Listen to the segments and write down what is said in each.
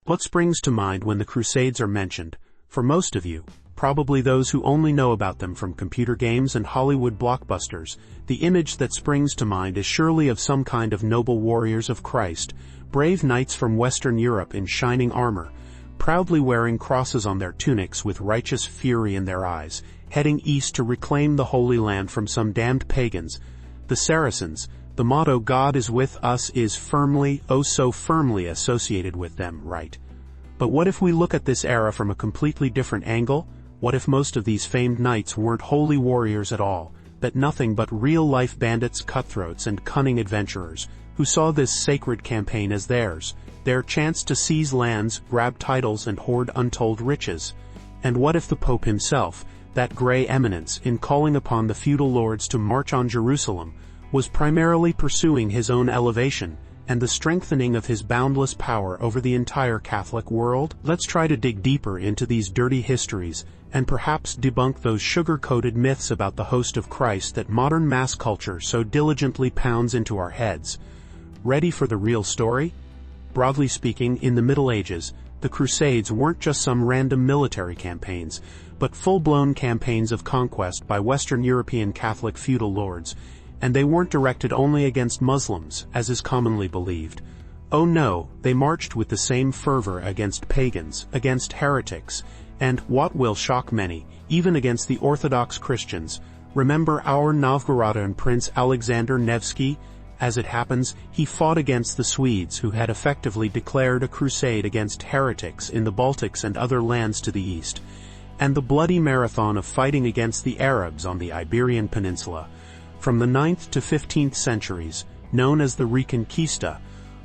What springs to mind when the Crusades are mentioned? For most of you, probably those who only know about them from computer games and Hollywood blockbusters, the image that springs to mind is surely of some kind of noble warriors of Christ, brave knights from Western Europe in shining armor, proudly wearing crosses on their tunics with righteous fury in their eyes, heading east to reclaim the Holy Land from some damned pagans. The Saracens, the motto "God is with us" is firmly, oh so firmly associated with them, right? But what if we look at this era from a completely different angle? What if most of these famed knights weren't holy warriors at all, but nothing but real-life bandits, cutthroats, and cunning adventurers, who saw this sacred campaign as theirs, their chance to seize lands, grab titles, and hoard untold riches? And what if the Pope himself, that gray eminence, in calling upon the feudal lords to march on Jerusalem, was primarily pursuing his own elevation, and the strengthening of his boundless power over the entire Catholic world? Let's try to dig deeper into these dirty histories, and perhaps debunk those sugar-coated myths about the host of Christ that modern mass culture so diligently pounds into our heads. Ready for the real story? Broadly speaking, in the Middle Ages, the Crusades weren't just some random military campaigns, but full-blown campaigns of conquest by Western European Catholic feudal lords, and they weren't directed only against Muslims, as is commonly believed. Oh no, they marched with the same fervor against pagans, against heretics, and, what will shock many, even against the Orthodox Christians. Remember our Novgorodan Prince Alexander Nevsky? As it happens, he fought against the Swedes, who had effectively declared a crusade against heretics in the Baltics and other lands to the east, and the bloody marathon of fighting against the Arabs on the Iberian Peninsula, from the 9th to 15th centuries, known as the Reconquista,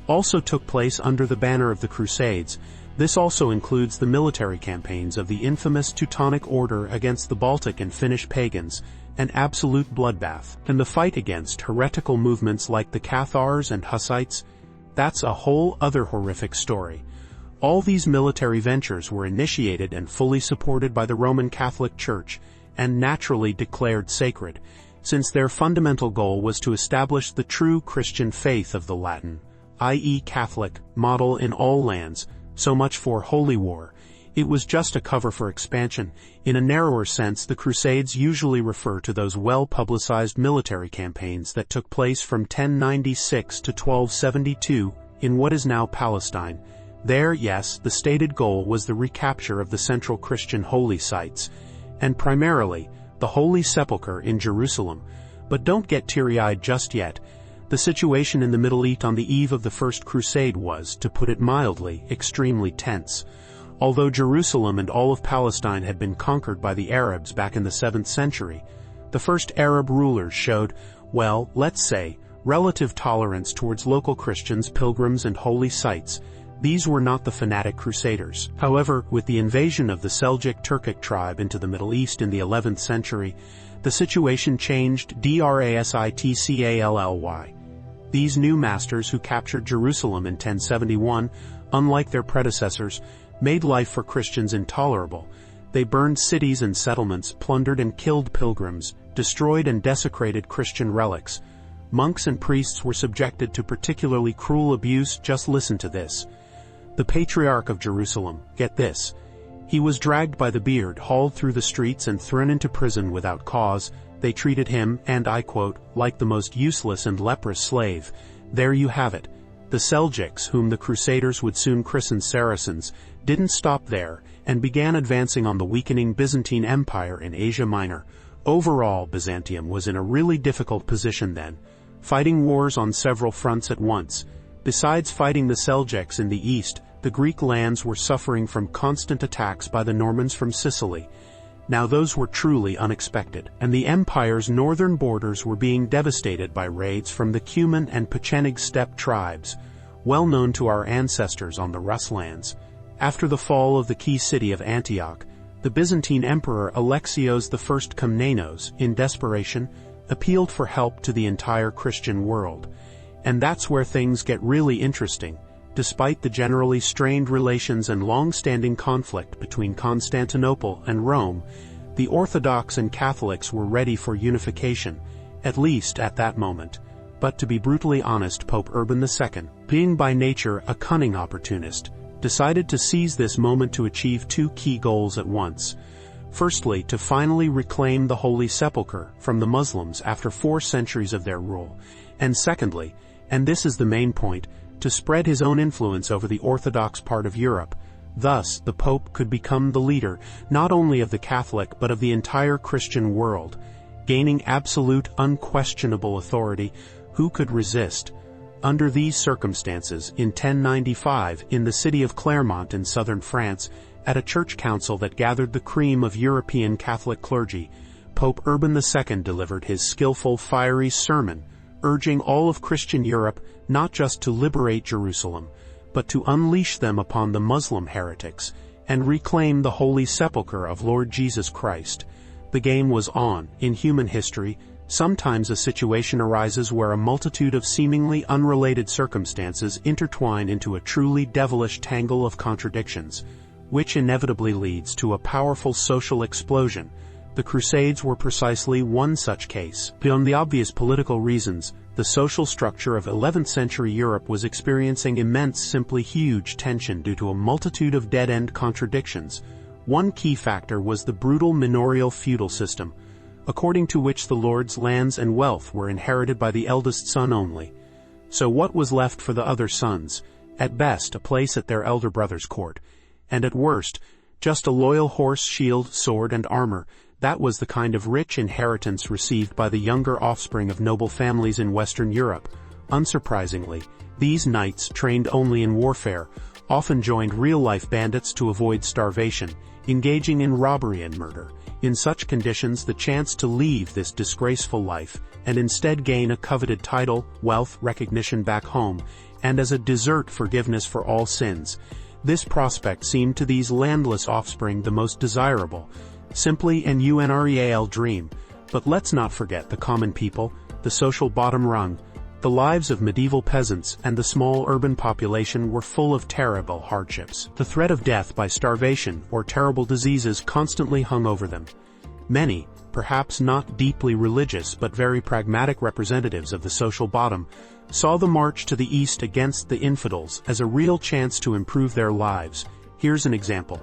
also took place under the banner of the Crusades. This also includes the military campaigns of the infamous Teutonic Order against the Baltic and Finnish pagans, an absolute bloodbath, and the fight against heretical movements like the Cathars and Hussites. That's a whole other horrific story. All these military ventures were initiated and fully supported by the Roman Catholic Church, and naturally declared sacred, since their fundamental goal was to establish the true Christian faith of the Latin, i.e. Catholic, model in all lands. So much for Holy War. It was just a cover for expansion. In a narrower sense, the Crusades usually refer to those well-publicized military campaigns that took place from 1096 to 1272 in what is now Palestine. There, yes, the stated goal was the recapture of the central Christian holy sites, and primarily the Holy Sepulchre in Jerusalem. But don't get teary-eyed just yet. The situation in the Middle East on the eve of the First Crusade was, to put it mildly, extremely tense. Although Jerusalem and all of Palestine had been conquered by the Arabs back in the 7th century, the first Arab rulers showed, well, let's say, relative tolerance towards local Christians, pilgrims, and holy sites. These were not the fanatic crusaders. However, with the invasion of the Seljuk Turkic tribe into the Middle East in the 11th century, the situation changed drastically. These new masters who captured Jerusalem in 1071, unlike their predecessors, made life for Christians intolerable. They burned cities and settlements, plundered and killed pilgrims, destroyed and desecrated Christian relics. Monks and priests were subjected to particularly cruel abuse. Just listen to this. The Patriarch of Jerusalem, get this, he was dragged by the beard, hauled through the streets, and thrown into prison without cause. They treated him, and I quote, like the most useless and leprous slave. There you have it. The Seljuks, whom the Crusaders would soon christen Saracens, didn't stop there, and began advancing on the weakening Byzantine Empire in Asia Minor. Overall, Byzantium was in a really difficult position then, fighting wars on several fronts at once. Besides fighting the Seljuks in the east, the Greek lands were suffering from constant attacks by the Normans from Sicily. Now those were truly unexpected, and the empire's northern borders were being devastated by raids from the Cuman and Pecheneг steppe tribes, well known to our ancestors on the Rus lands. After the fall of the key city of Antioch, the Byzantine Emperor Alexios I Komnenos, in desperation, appealed for help to the entire Christian world. And that's where things get really interesting. Despite the generally strained relations and long-standing conflict between Constantinople and Rome, the Orthodox and Catholics were ready for unification, at least at that moment. But to be brutally honest, Pope Urban II, being by nature a cunning opportunist, decided to seize this moment to achieve two key goals at once. Firstly, to finally reclaim the Holy Sepulchre from the Muslims after 4 centuries of their rule, and secondly, and this is the main point, to spread his own influence over the Orthodox part of Europe. Thus, the Pope could become the leader not only of the Catholic but of the entire Christian world. Gaining absolute, unquestionable authority, who could resist? Under these circumstances, in 1095, in the city of Clermont in southern France, at a church council that gathered the cream of European Catholic clergy, Pope Urban II delivered his skillful, fiery sermon, urging all of Christian Europe not just to liberate Jerusalem, but to unleash them upon the Muslim heretics, and reclaim the Holy Sepulchre of Lord Jesus Christ. The game was on. In human history, sometimes a situation arises where a multitude of seemingly unrelated circumstances intertwine into a truly devilish tangle of contradictions, which inevitably leads to a powerful social explosion. The Crusades were precisely one such case. Beyond the obvious political reasons, the social structure of 11th century Europe was experiencing immense, simply huge tension due to a multitude of dead-end contradictions. One key factor was the brutal manorial feudal system, according to which the lord's lands and wealth were inherited by the eldest son only. So what was left for the other sons? At best, a place at their elder brother's court, and at worst, just a loyal horse, shield, sword, and armor. That was the kind of rich inheritance received by the younger offspring of noble families in Western Europe. Unsurprisingly, these knights, trained only in warfare, often joined real-life bandits to avoid starvation, engaging in robbery and murder. In such conditions, the chance to leave this disgraceful life and instead gain a coveted title, wealth, recognition back home, and as a desert forgiveness for all sins. This prospect seemed to these landless offspring the most desirable, simply an unreal dream. But let's not forget the common people, the social bottom rung. The lives of medieval peasants and the small urban population were full of terrible hardships. The threat of death by starvation or terrible diseases constantly hung over them. Many, perhaps not deeply religious but very pragmatic representatives of the social bottom, saw the march to the east against the infidels as a real chance to improve their lives. Here's an example.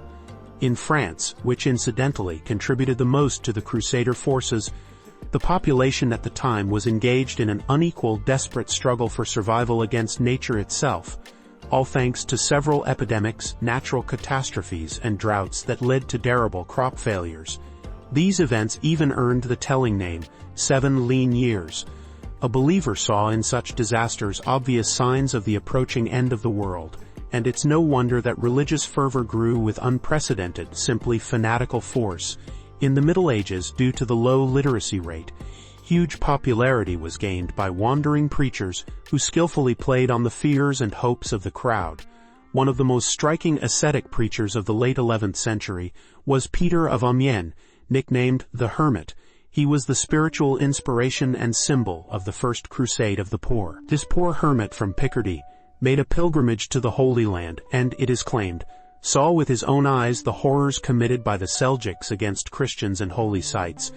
In France, which incidentally contributed the most to the Crusader forces, the population at the time was engaged in an unequal, desperate struggle for survival against nature itself, all thanks to several epidemics, natural catastrophes, and droughts that led to terrible crop failures. These events even earned the telling name, 7 lean years. A believer saw in such disasters obvious signs of the approaching end of the world, and it's no wonder that religious fervor grew with unprecedented, simply fanatical force. In the Middle Ages, due to the low literacy rate, huge popularity was gained by wandering preachers who skillfully played on the fears and hopes of the crowd. One of the most striking ascetic preachers of the late 11th century was Peter of Amiens, nicknamed the Hermit. He was the spiritual inspiration and symbol of the First Crusade of the poor. This poor hermit from Picardy made a pilgrimage to the Holy Land and, it is claimed, saw with his own eyes the horrors committed by the Seljuks against Christians and holy sites.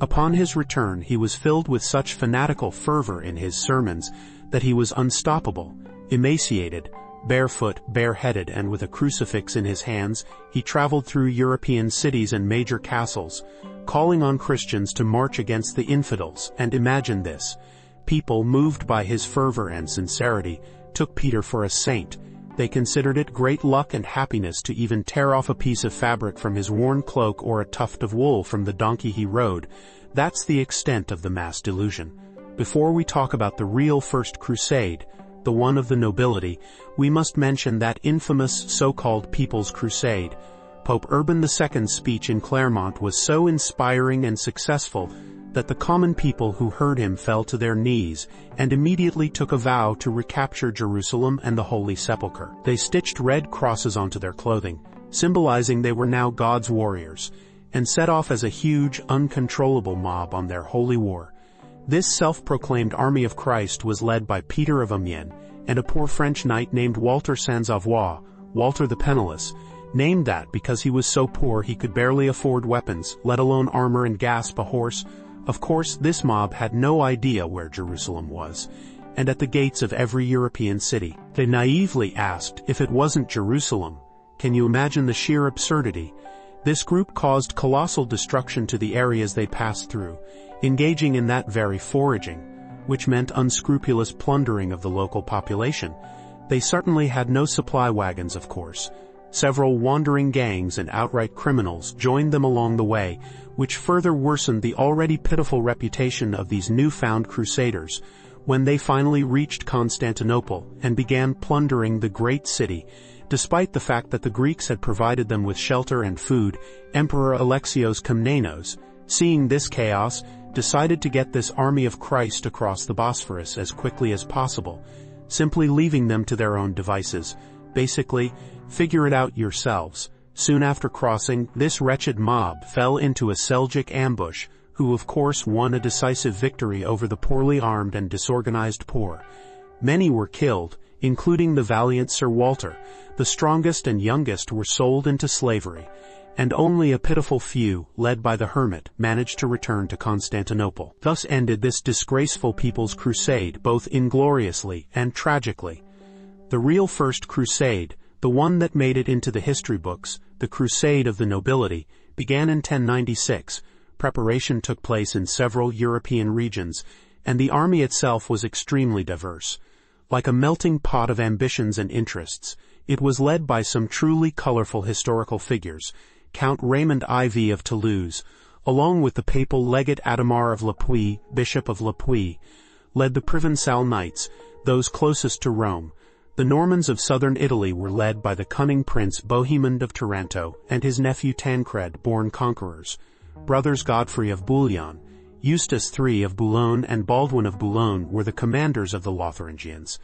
Upon his return, he was filled with such fanatical fervor in his sermons that he was unstoppable. Emaciated, barefoot, bareheaded, and with a crucifix in his hands, he traveled through European cities and major castles, calling on Christians to march against the infidels. And imagine this. People, moved by his fervor and sincerity, took Peter for a saint. They considered it great luck and happiness to even tear off a piece of fabric from his worn cloak or a tuft of wool from the donkey he rode. That's the extent of the mass delusion. Before we talk about the real First Crusade, the one of the nobility, we must mention that infamous so-called People's Crusade. Pope Urban II's speech in Clermont was so inspiring and successful that the common people who heard him fell to their knees and immediately took a vow to recapture Jerusalem and the Holy Sepulchre. They stitched red crosses onto their clothing, symbolizing they were now God's warriors, and set off as a huge, uncontrollable mob on their holy war. This self-proclaimed army of Christ was led by Peter of Amiens and a poor French knight named Walter Sans Avoir, Walter the Penniless, named that because he was so poor he could barely afford weapons, let alone armor and gasp a horse. Of course, this mob had no idea where Jerusalem was. and at the gates of every European city. They naively asked if it wasn't Jerusalem. Can you imagine the sheer absurdity? This group caused colossal destruction to the areas they passed through, engaging in that very foraging, which meant unscrupulous plundering of the local population. They certainly had no supply wagons, of course. Several wandering gangs and outright criminals joined them along the way, which further worsened the already pitiful reputation of these newfound crusaders. When they finally reached Constantinople and began plundering the great city, despite the fact that the Greeks had provided them with shelter and food, Emperor Alexios Komnenos, seeing this chaos, decided to get this army of Christ across the Bosphorus as quickly as possible, simply leaving them to their own devices. Basically, figure it out yourselves. Soon after crossing, this wretched mob fell into a Seljuk ambush, who of course won a decisive victory over the poorly armed and disorganized poor. Many were killed, including the valiant Sir Walter. The strongest and youngest were sold into slavery, and only a pitiful few, led by the hermit, managed to return to Constantinople. Thus ended this disgraceful people's crusade, both ingloriously and tragically. The real First Crusade, the one that made it into the history books, the Crusade of the Nobility, began in 1096. Preparation took place in several European regions, and the army itself was extremely diverse. Like a melting pot of ambitions and interests, it was led by some truly colorful historical figures. Count Raymond IV of Toulouse, along with the papal legate Adhemar of Lapuy, Bishop of Lapuy, led the Provençal Knights, those closest to Rome. The Normans of southern Italy were led by the cunning prince Bohemond of Taranto and his nephew Tancred, born conquerors. Brothers Godfrey of Bouillon, Eustace III of Boulogne and Baldwin of Boulogne were the commanders of the Lotharingians.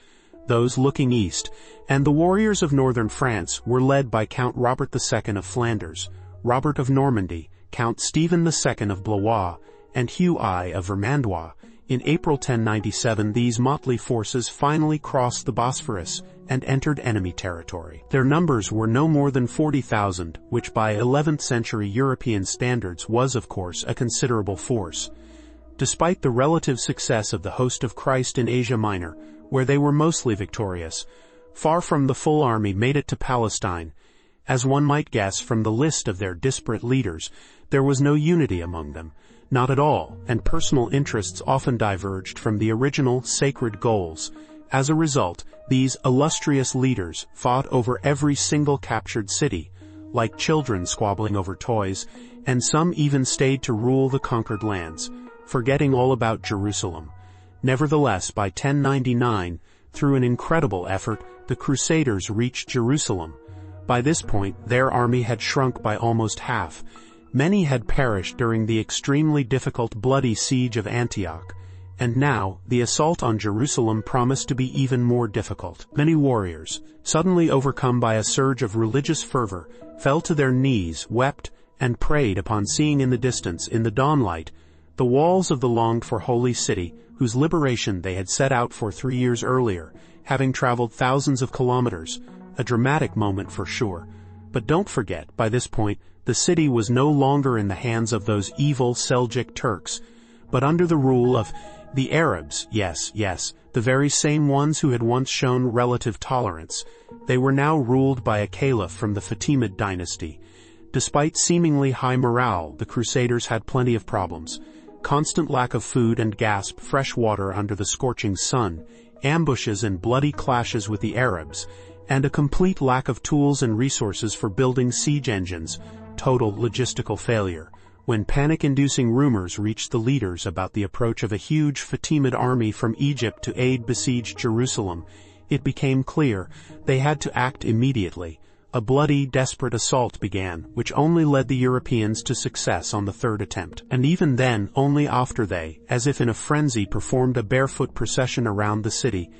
Those looking east, and the warriors of northern France were led by Count Robert II of Flanders, Robert of Normandy, Count Stephen II of Blois, and Hugh I of Vermandois. In April 1097 these motley forces finally crossed the Bosphorus and entered enemy territory. Their numbers were no more than 40,000, which by 11th century European standards was of course a considerable force. Despite the relative success of the Host of Christ in Asia Minor, where they were mostly victorious, far from the full army made it to Palestine. As one might guess from the list of their disparate leaders, there was no unity among them. Not at all, and personal interests often diverged from the original sacred goals. As a result, these illustrious leaders fought over every single captured city, like children squabbling over toys, and some even stayed to rule the conquered lands, forgetting all about Jerusalem. Nevertheless, by 1099, through an incredible effort, the Crusaders reached Jerusalem. By this point, their army had shrunk by almost half. Many had perished during the extremely difficult bloody siege of Antioch, and now the assault on Jerusalem promised to be even more difficult. Many warriors, suddenly overcome by a surge of religious fervor, fell to their knees, wept, and prayed upon seeing in the distance, in the dawnlight, the walls of the longed-for holy city, whose liberation they had set out for 3 years earlier, having traveled thousands of kilometers. A dramatic moment for sure. But don't forget, by this point, the city was no longer in the hands of those evil Seljuk Turks, but under the rule of the Arabs. Yes, the very same ones who had once shown relative tolerance. They were now ruled by a caliph from the Fatimid dynasty. Despite seemingly high morale, the Crusaders had plenty of problems. Constant lack of food and fresh water under the scorching sun, ambushes and bloody clashes with the Arabs, and a complete lack of tools and resources for building siege engines. Total logistical failure. When panic-inducing rumors reached the leaders about the approach of a huge Fatimid army from Egypt to aid besieged Jerusalem, it became clear they had to act immediately. A bloody, desperate assault began, which only led the Europeans to success on the third attempt. And even then, only after they, as if in a frenzy, performed a barefoot procession around the city.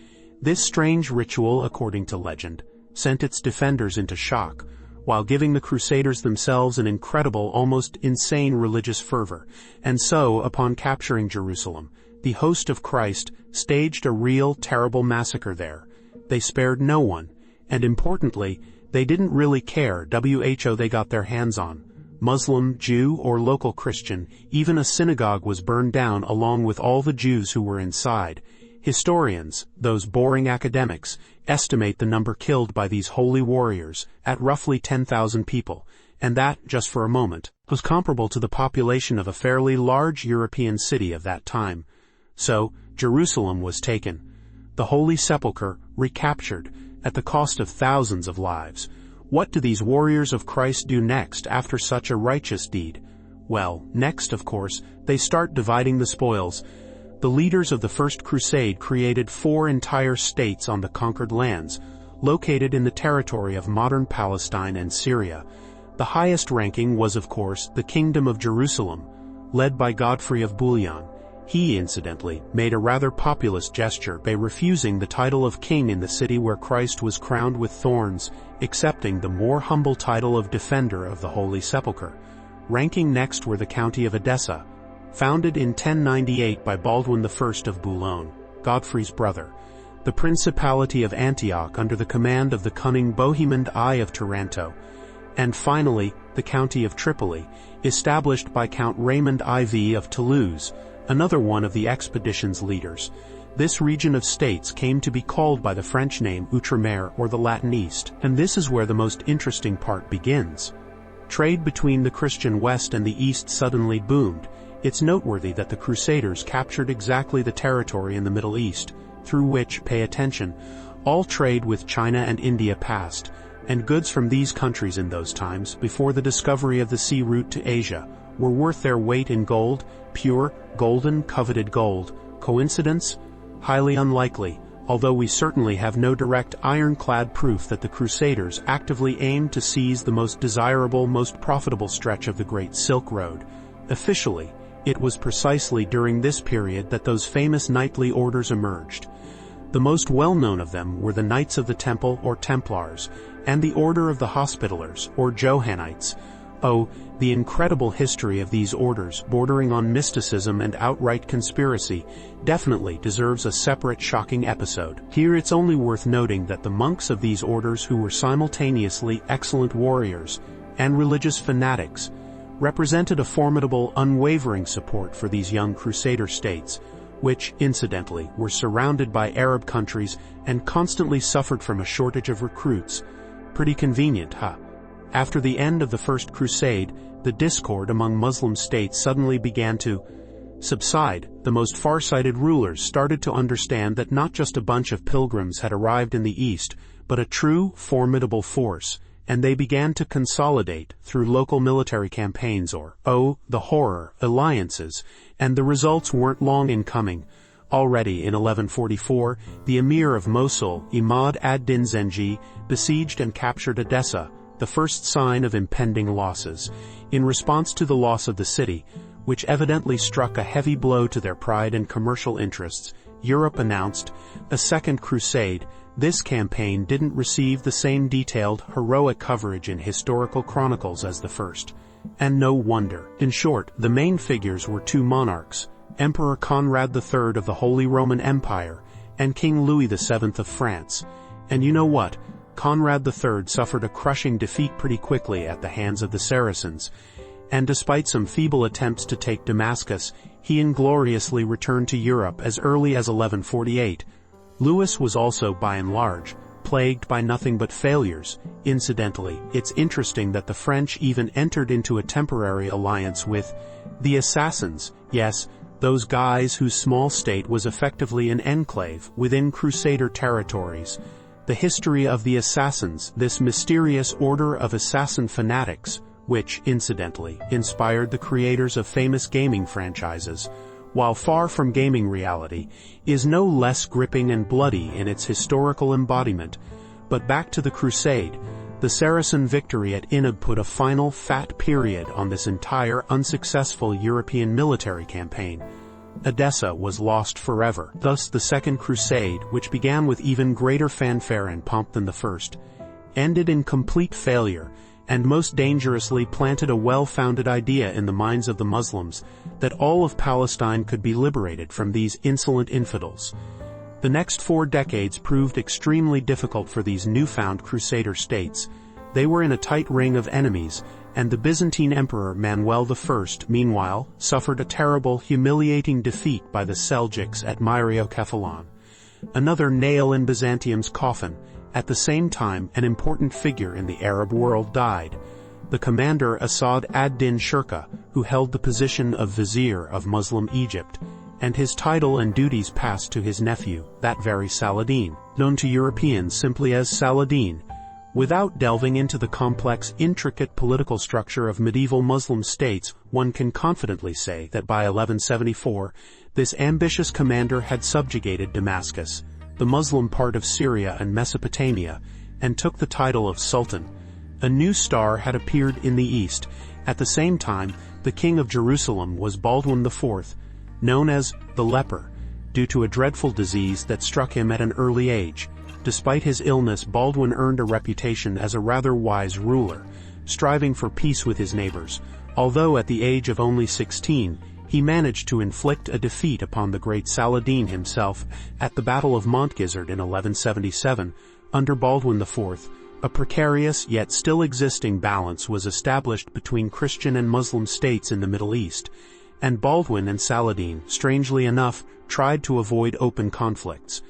This strange ritual, according to legend, sent its defenders into shock, while giving the Crusaders themselves an incredible, almost insane religious fervor. And so, upon capturing Jerusalem, the Host of Christ staged a real, terrible massacre there. They spared no one, and importantly, they didn't really care who they got their hands on. Muslim, Jew, or local Christian, even a synagogue was burned down along with all the Jews who were inside. Historians, those boring academics, estimate the number killed by these holy warriors at roughly 10,000 people, and that, just for a moment, was comparable to the population of a fairly large European city of that time. So, Jerusalem was taken. The Holy Sepulchre recaptured, at the cost of thousands of lives. What do these warriors of Christ do next after such a righteous deed? Well, next, of course, they start dividing the spoils. The leaders of the First Crusade created 4 entire states on the conquered lands, located in the territory of modern Palestine and Syria. The highest ranking was, of course, the Kingdom of Jerusalem, led by Godfrey of Bouillon. He, incidentally, made a rather populist gesture by refusing the title of king in the city where Christ was crowned with thorns, accepting the more humble title of defender of the Holy Sepulchre. Ranking next were the county of Edessa, founded in 1098 by Baldwin I of Boulogne, Godfrey's brother, the Principality of Antioch under the command of the cunning Bohemond I of Taranto, and finally the county of Tripoli, established by Count Raymond IV of Toulouse, another one of the expedition's leaders. This region of states came to be called by the French name Outremer or the Latin East, and this is where the most interesting part begins. Trade between the Christian West and the East suddenly boomed. It's noteworthy that the Crusaders captured exactly the territory in the Middle East, through which, pay attention, all trade with China and India passed, and goods from these countries in those times, before the discovery of the sea route to Asia, were worth their weight in gold, pure, golden, coveted gold. Coincidence? Highly unlikely, although we certainly have no direct ironclad proof that the Crusaders actively aimed to seize the most desirable, most profitable stretch of the Great Silk Road. Officially, it was precisely during this period that those famous knightly orders emerged. The most well-known of them were the Knights of the Temple, or Templars, and the Order of the Hospitallers, or Johannites. Oh, the incredible history of these orders, bordering on mysticism and outright conspiracy, definitely deserves a separate shocking episode. Here it's only worth noting that the monks of these orders, who were simultaneously excellent warriors and religious fanatics, represented a formidable, unwavering support for these young Crusader states, which, incidentally, were surrounded by Arab countries and constantly suffered from a shortage of recruits. Pretty convenient, huh? After the end of the First Crusade, the discord among Muslim states suddenly began to subside. The most far-sighted rulers started to understand that not just a bunch of pilgrims had arrived in the East, but a true, formidable force, and they began to consolidate through local military campaigns or, oh, the horror, alliances, and the results weren't long in coming. Already in 1144, the emir of Mosul, Imad ad-Din Zengi, besieged and captured Edessa, the first sign of impending losses. In response to the loss of the city, which evidently struck a heavy blow to their pride and commercial interests, Europe announced a second crusade. This campaign didn't receive the same detailed, heroic coverage in historical chronicles as the first. And no wonder. In short, the main figures were 2 monarchs, Emperor Conrad III of the Holy Roman Empire and King Louis VII of France. And you know what? Conrad III suffered a crushing defeat pretty quickly at the hands of the Saracens, and despite some feeble attempts to take Damascus, he ingloriously returned to Europe as early as 1148. Louis was also, by and large, plagued by nothing but failures. Incidentally, it's interesting that the French even entered into a temporary alliance with the Assassins, yes, those guys whose small state was effectively an enclave within Crusader territories. The history of the Assassins, this mysterious order of assassin fanatics, which, incidentally, inspired the creators of famous gaming franchises, while far from gaming reality, is no less gripping and bloody in its historical embodiment. But back to the Crusade. The Saracen victory at Inab put a final fat period on this entire unsuccessful European military campaign. Edessa was lost forever. Thus the Second Crusade, which began with even greater fanfare and pomp than the first, ended in complete failure, and most dangerously planted a well-founded idea in the minds of the Muslims that all of Palestine could be liberated from these insolent infidels. The next 4 decades proved extremely difficult for these newfound Crusader states. They were in a tight ring of enemies, and the Byzantine Emperor Manuel I, meanwhile, suffered a terrible, humiliating defeat by the Seljuks at Myriokephalon. Another nail in Byzantium's coffin. At the same time, an important figure in the Arab world died. The commander Asad ad-Din Shirkuh, who held the position of vizier of Muslim Egypt, and his title and duties passed to his nephew, that very Saladin, known to Europeans simply as Saladin. Without delving into the complex, intricate political structure of medieval Muslim states, one can confidently say that by 1174, this ambitious commander had subjugated Damascus, the Muslim part of Syria and Mesopotamia, and took the title of Sultan. A new star had appeared in the east. At the same time, the king of Jerusalem was Baldwin IV, known as the leper, due to a dreadful disease that struck him at an early age. Despite his illness, Baldwin earned a reputation as a rather wise ruler, striving for peace with his neighbors. Although at the age of only 16, he managed to inflict a defeat upon the great Saladin himself at the Battle of Montgizzard in 1177. Under Baldwin IV, a precarious yet still existing balance was established between Christian and Muslim states in the Middle East, and Baldwin and Saladin, strangely enough, tried to avoid open conflicts.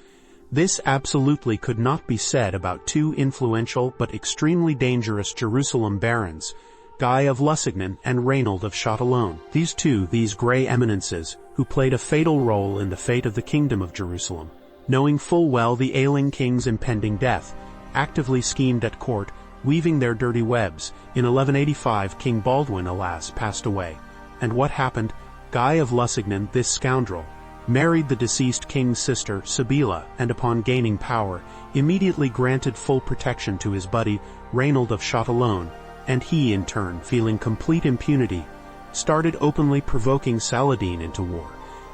This absolutely could not be said about two influential but extremely dangerous Jerusalem barons, Guy of Lusignan and Reynold of Châtillon. These grey eminences, who played a fatal role in the fate of the Kingdom of Jerusalem, knowing full well the ailing king's impending death, actively schemed at court, weaving their dirty webs. In 1185, King Baldwin, alas, passed away. And what happened? Guy of Lusignan, this scoundrel, married the deceased king's sister, Sibylla, and upon gaining power, immediately granted full protection to his buddy, Reynold of Châtillon, and he, in turn, feeling complete impunity, started openly provoking Saladin into war.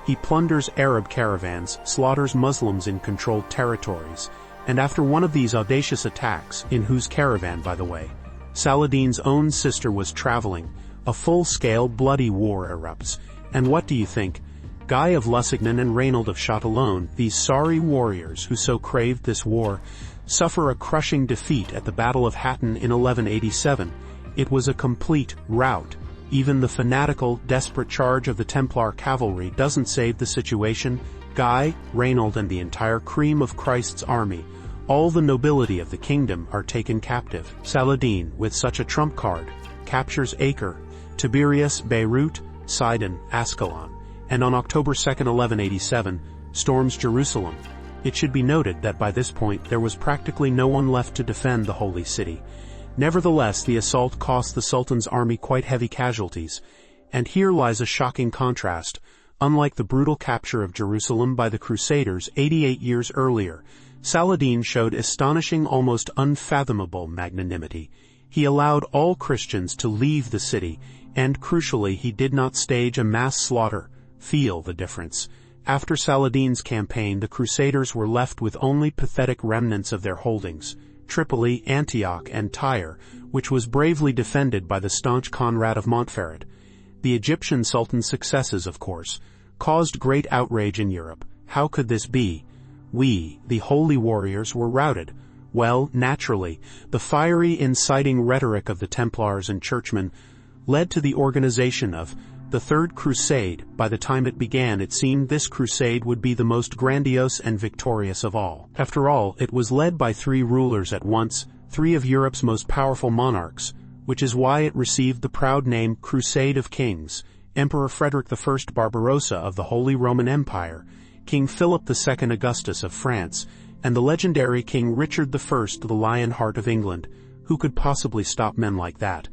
He plunders Arab caravans, slaughters Muslims in controlled territories, and after one of these audacious attacks, in whose caravan, by the way, Saladin's own sister was traveling, a full-scale bloody war erupts. And what do you think? Guy of Lusignan and Reynold of Châtillon, these sorry warriors who so craved this war, suffer a crushing defeat at the Battle of Hattin in 1187. It was a complete rout. Even the fanatical, desperate charge of the Templar cavalry doesn't save the situation. Guy, Reynold, and the entire cream of Christ's army, all the nobility of the kingdom, are taken captive. Saladin, with such a trump card, captures Acre, Tiberias, Beirut, Sidon, Ascalon, and on October 2, 1187, storms Jerusalem. It should be noted that by this point there was practically no one left to defend the Holy City. Nevertheless, the assault cost the Sultan's army quite heavy casualties, and here lies a shocking contrast. Unlike the brutal capture of Jerusalem by the Crusaders 88 years earlier, Saladin showed astonishing, almost unfathomable magnanimity. He allowed all Christians to leave the city, and crucially, he did not stage a mass slaughter. Feel the difference. After Saladin's campaign, the Crusaders were left with only pathetic remnants of their holdings, Tripoli, Antioch, and Tyre, which was bravely defended by the staunch Conrad of Montferrat. The Egyptian Sultan's successes, of course, caused great outrage in Europe. How could this be? We, the holy warriors, were routed. Well, naturally, the fiery, inciting rhetoric of the Templars and churchmen led to the organization of the Third Crusade. By the time it began, it seemed this crusade would be the most grandiose and victorious of all. After all, it was led by three rulers at once, three of Europe's most powerful monarchs, which is why it received the proud name Crusade of Kings. Emperor Frederick I Barbarossa of the Holy Roman Empire, King Philip II Augustus of France, and the legendary King Richard I, the Lionheart of England. Who could possibly stop men like that?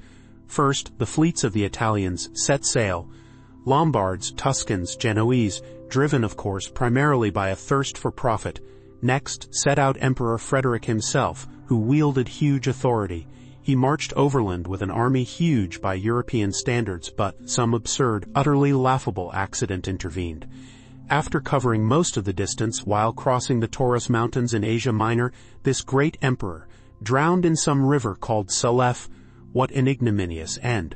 First, the fleets of the Italians set sail. Lombards, Tuscans, Genoese, driven of course primarily by a thirst for profit. Next, set out Emperor Frederick himself, who wielded huge authority. He marched overland with an army huge by European standards, but some absurd, utterly laughable accident intervened. After covering most of the distance while crossing the Taurus Mountains in Asia Minor, this great emperor drowned in some river called Salef. What an ignominious end!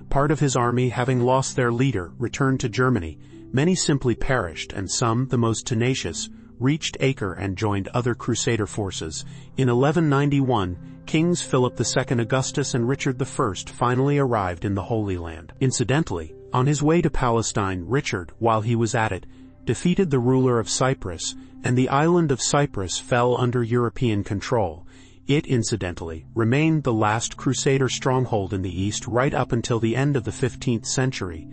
Part of his army, having lost their leader, returned to Germany. Many simply perished, and some, the most tenacious, reached Acre and joined other Crusader forces. In 1191, Kings Philip II Augustus and Richard I finally arrived in the Holy Land. Incidentally, on his way to Palestine, Richard, while he was at it, defeated the ruler of Cyprus, and the island of Cyprus fell under European control. It, incidentally, remained the last Crusader stronghold in the East right up until the end of the 15th century.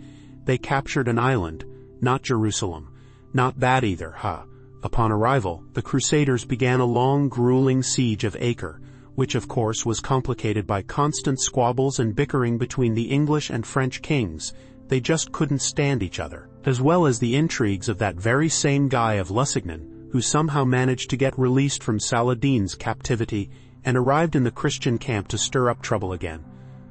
They captured an island, not Jerusalem. Not bad either, huh? Upon arrival, the Crusaders began a long, grueling siege of Acre, which of course was complicated by constant squabbles and bickering between the English and French kings. They just couldn't stand each other, as well as the intrigues of that very same guy of Lusignan, who somehow managed to get released from Saladin's captivity and arrived in the Christian camp to stir up trouble again.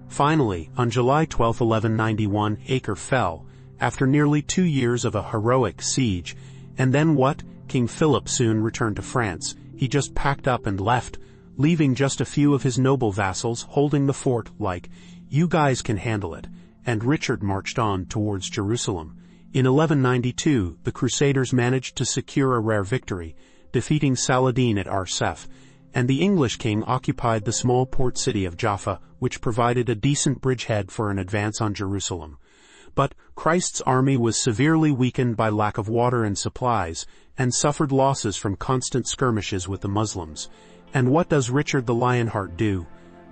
Finally, on July 12, 1191, Acre fell, after nearly 2 years of a heroic siege. And then what? King Philip soon returned to France. He just packed up and left, leaving just a few of his noble vassals holding the fort like, "You guys can handle it," and Richard marched on towards Jerusalem. In 1192, the Crusaders managed to secure a rare victory, defeating Saladin at Arsef, and the English king occupied the small port city of Jaffa, which provided a decent bridgehead for an advance on Jerusalem. But Christ's army was severely weakened by lack of water and supplies, and suffered losses from constant skirmishes with the Muslims. And what does Richard the Lionheart do?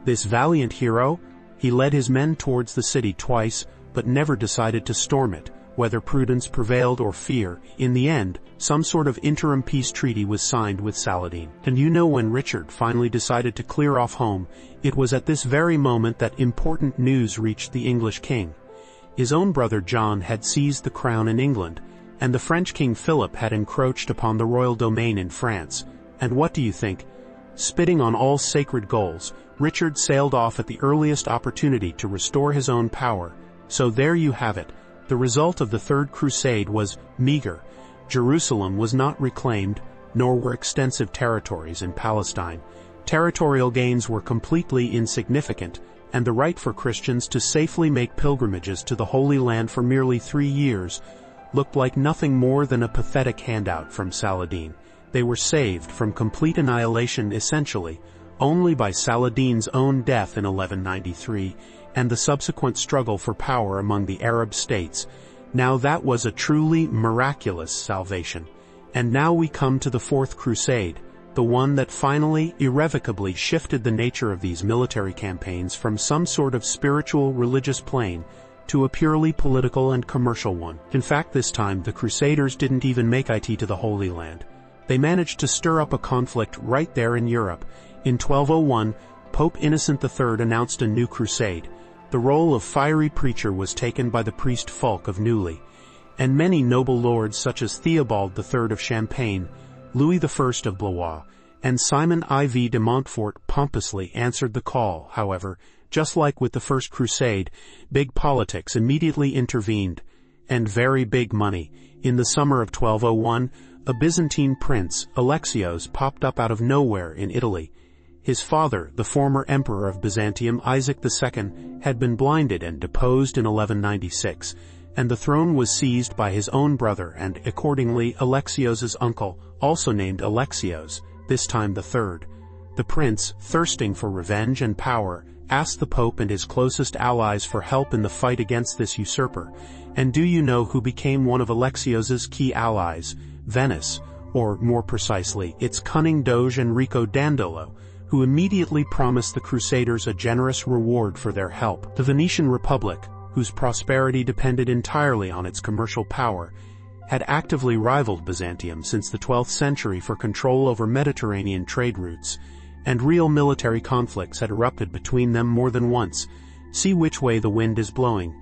This valiant hero? He led his men towards the city twice, but never decided to storm it, whether prudence prevailed or fear. In the end, some sort of interim peace treaty was signed with Saladin. And you know, when Richard finally decided to clear off home, it was at this very moment that important news reached the English king. His own brother John had seized the crown in England, and the French King Philip had encroached upon the royal domain in France. And what do you think? Spitting on all sacred goals, Richard sailed off at the earliest opportunity to restore his own power. So there you have it. The result of the Third Crusade was meager. Jerusalem was not reclaimed, nor were extensive territories in Palestine. Territorial gains were completely insignificant, and the right for Christians to safely make pilgrimages to the Holy Land for merely 3 years looked like nothing more than a pathetic handout from Saladin. They were saved from complete annihilation essentially only by Saladin's own death in 1193 and the subsequent struggle for power among the Arab states. Now that was a truly miraculous salvation. And now we come to the Fourth Crusade, the one that finally, irrevocably shifted the nature of these military campaigns from some sort of spiritual religious plane to a purely political and commercial one. In fact, this time, the Crusaders didn't even make it to the Holy Land. They managed to stir up a conflict right there in Europe. In 1201, Pope Innocent III announced a new crusade. The role of fiery preacher was taken by the priest Fulk of Neuilly, and many noble lords such as Theobald III of Champagne, Louis I of Blois, and Simon IV de Montfort pompously answered the call. However, just like with the First Crusade, big politics immediately intervened, and very big money. In the summer of 1201, a Byzantine prince, Alexios, popped up out of nowhere in Italy. His father, the former emperor of Byzantium, Isaac II, had been blinded and deposed in 1196, and the throne was seized by his own brother and, accordingly, Alexios's uncle, also named Alexios, this time the third. The prince, thirsting for revenge and power, asked the Pope and his closest allies for help in the fight against this usurper. And do you know who became one of Alexios's key allies? Venice, or more precisely, its cunning doge Enrico Dandolo, who immediately promised the Crusaders a generous reward for their help. The Venetian Republic, whose prosperity depended entirely on its commercial power, had actively rivaled Byzantium since the 12th century for control over Mediterranean trade routes, and real military conflicts had erupted between them more than once. See which way the wind is blowing.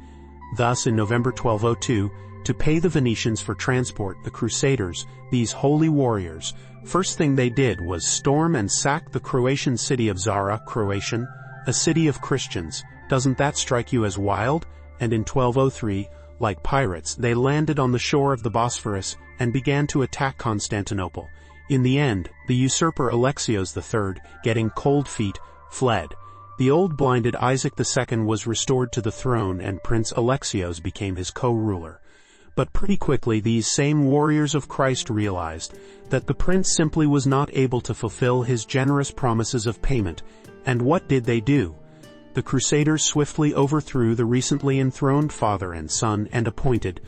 Thus, in November 1202, to pay the Venetians for transport, the Crusaders, these holy warriors, first thing they did was storm and sack the Croatian city of Zara, Croatian, a city of Christians. Doesn't that strike you as wild? And in 1203, like pirates, they landed on the shore of the Bosphorus and began to attack Constantinople. In the end, the usurper Alexios III, getting cold feet, fled. The old blinded Isaac II was restored to the throne and Prince Alexios became his co-ruler. But pretty quickly these same warriors of Christ realized that the prince simply was not able to fulfill his generous promises of payment, and what did they do? The Crusaders swiftly overthrew the recently enthroned father and son and appointed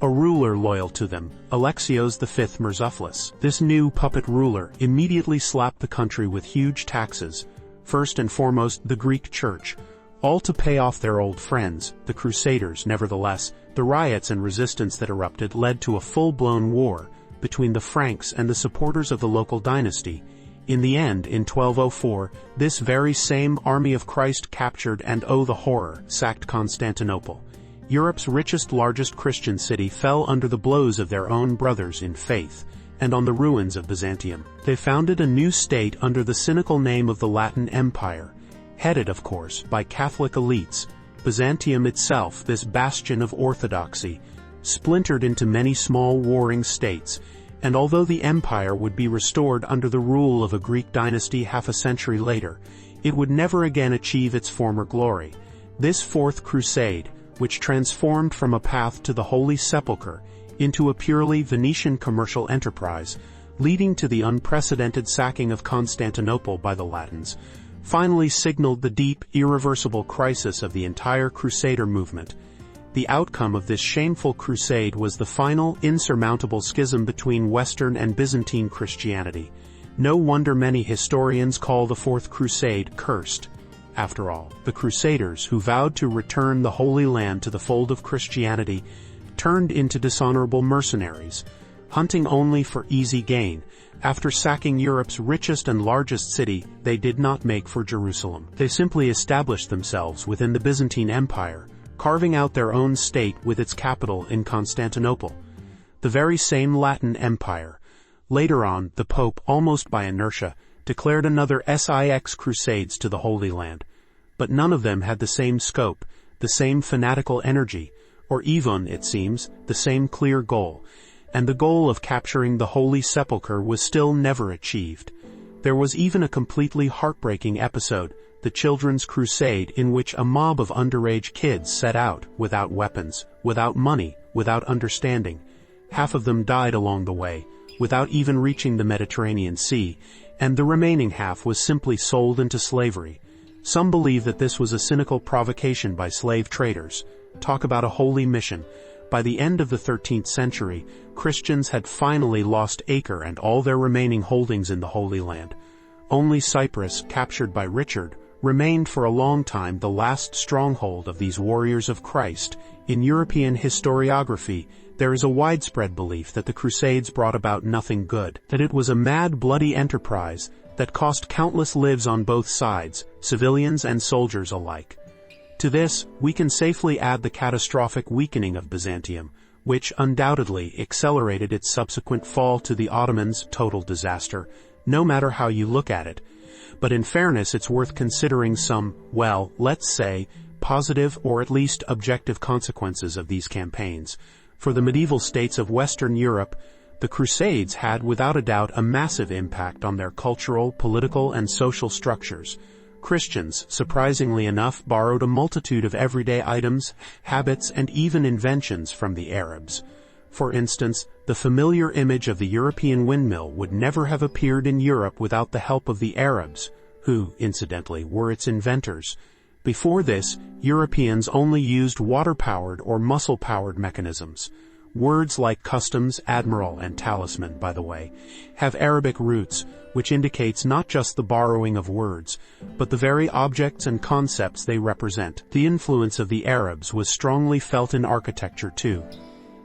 a ruler loyal to them, Alexios V Murtzouphlis. This new puppet ruler immediately slapped the country with huge taxes, first and foremost the Greek Church, all to pay off their old friends, the Crusaders. Nevertheless, the riots and resistance that erupted led to a full-blown war between the Franks and the supporters of the local dynasty. In the end, in 1204, this very same army of Christ captured and, oh the horror, sacked Constantinople. Europe's richest, largest Christian city fell under the blows of their own brothers in faith, and on the ruins of Byzantium. They founded a new state under the cynical name of the Latin Empire, headed, of course, by Catholic elites. Byzantium itself, this bastion of orthodoxy, splintered into many small warring states, and although the empire would be restored under the rule of a Greek dynasty half a century later, it would never again achieve its former glory. This Fourth Crusade, which transformed from a path to the Holy Sepulchre into a purely Venetian commercial enterprise, leading to the unprecedented sacking of Constantinople by the Latins, finally signaled the deep, irreversible crisis of the entire Crusader movement. The outcome of this shameful crusade was the final, insurmountable schism between Western and Byzantine Christianity. No wonder many historians call the Fourth Crusade cursed. After all, the Crusaders, who vowed to return the Holy Land to the fold of Christianity, turned into dishonorable mercenaries, hunting only for easy gain. After sacking Europe's richest and largest city, they did not make for Jerusalem. They simply established themselves within the Byzantine Empire, carving out their own state with its capital in Constantinople. The very same Latin Empire. Later on, the Pope, almost by inertia, declared another six crusades to the Holy Land. But none of them had the same scope, the same fanatical energy, or even, it seems, the same clear goal. And the goal of capturing the Holy Sepulchre was still never achieved. There was even a completely heartbreaking episode, the Children's Crusade, in which a mob of underage kids set out, without weapons, without money, without understanding. Half of them died along the way, without even reaching the Mediterranean Sea, and the remaining half was simply sold into slavery. Some believe that this was a cynical provocation by slave traders. Talk about a holy mission. By the end of the 13th century, Christians had finally lost Acre and all their remaining holdings in the Holy Land. Only Cyprus, captured by Richard, remained for a long time the last stronghold of these warriors of Christ. In European historiography, there is a widespread belief that the Crusades brought about nothing good, that it was a mad, bloody enterprise that cost countless lives on both sides, civilians and soldiers alike. To this, we can safely add the catastrophic weakening of Byzantium, which undoubtedly accelerated its subsequent fall to the Ottomans' total disaster, no matter how you look at it. But in fairness, it's worth considering some, well, let's say, positive or at least objective consequences of these campaigns. For the medieval states of Western Europe, the Crusades had without a doubt a massive impact on their cultural, political, and social structures. Christians, surprisingly enough, borrowed a multitude of everyday items, habits, and even inventions from the Arabs. For instance, the familiar image of the European windmill would never have appeared in Europe without the help of the Arabs, who, incidentally, were its inventors. Before this, Europeans only used water-powered or muscle-powered mechanisms. Words like customs, admiral, and talisman, by the way, have Arabic roots, which indicates not just the borrowing of words, but the very objects and concepts they represent. The influence of the Arabs was strongly felt in architecture too.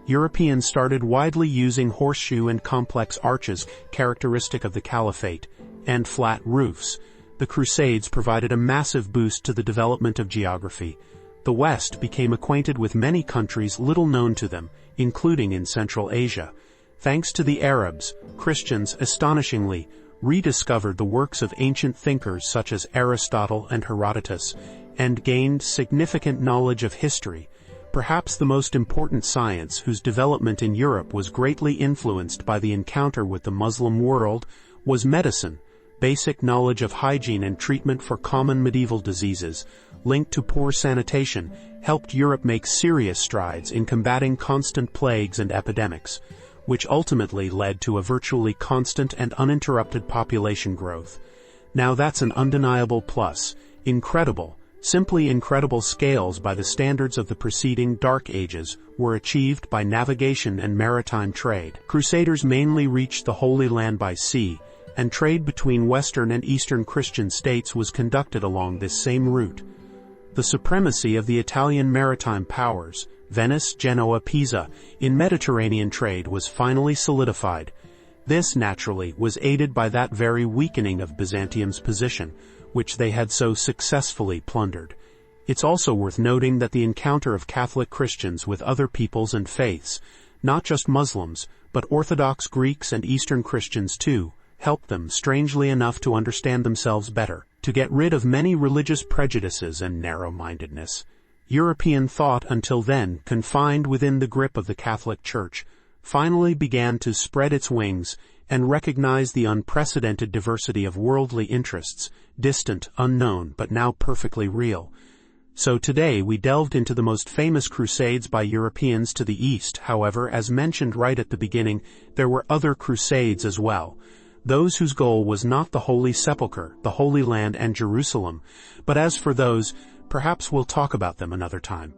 Europeans started widely using horseshoe and complex arches, characteristic of the Caliphate, and flat roofs. The Crusades provided a massive boost to the development of geography. The West became acquainted with many countries little known to them, including in Central Asia. Thanks to the Arabs, Christians, astonishingly, rediscovered the works of ancient thinkers such as Aristotle and Herodotus, and gained significant knowledge of history. Perhaps the most important science whose development in Europe was greatly influenced by the encounter with the Muslim world was medicine. basic knowledge of hygiene and treatment for common medieval diseases, linked to poor sanitation, helped Europe make serious strides in combating constant plagues and epidemics, which ultimately led to a virtually constant and uninterrupted population growth. Now that's an undeniable plus. Incredible, simply incredible scales by the standards of the preceding Dark Ages were achieved by navigation and maritime trade. Crusaders mainly reached the Holy Land by sea, and trade between Western and Eastern Christian states was conducted along this same route. The supremacy of the Italian maritime powers, Venice, Genoa, Pisa, in Mediterranean trade was finally solidified. This, naturally, was aided by that very weakening of Byzantium's position, which they had so successfully plundered. It's also worth noting that the encounter of Catholic Christians with other peoples and faiths, not just Muslims, but Orthodox Greeks and Eastern Christians too, helped them, strangely enough, to understand themselves better, to get rid of many religious prejudices and narrow-mindedness. European thought, until then confined within the grip of the Catholic Church, finally began to spread its wings and recognize the unprecedented diversity of worldly interests, distant, unknown, but now perfectly real. So today we delved into the most famous crusades by Europeans to the East. However, as mentioned right at the beginning, there were other crusades as well. Those whose goal was not the Holy Sepulchre, the Holy Land, and Jerusalem. But as for those, perhaps we'll talk about them another time.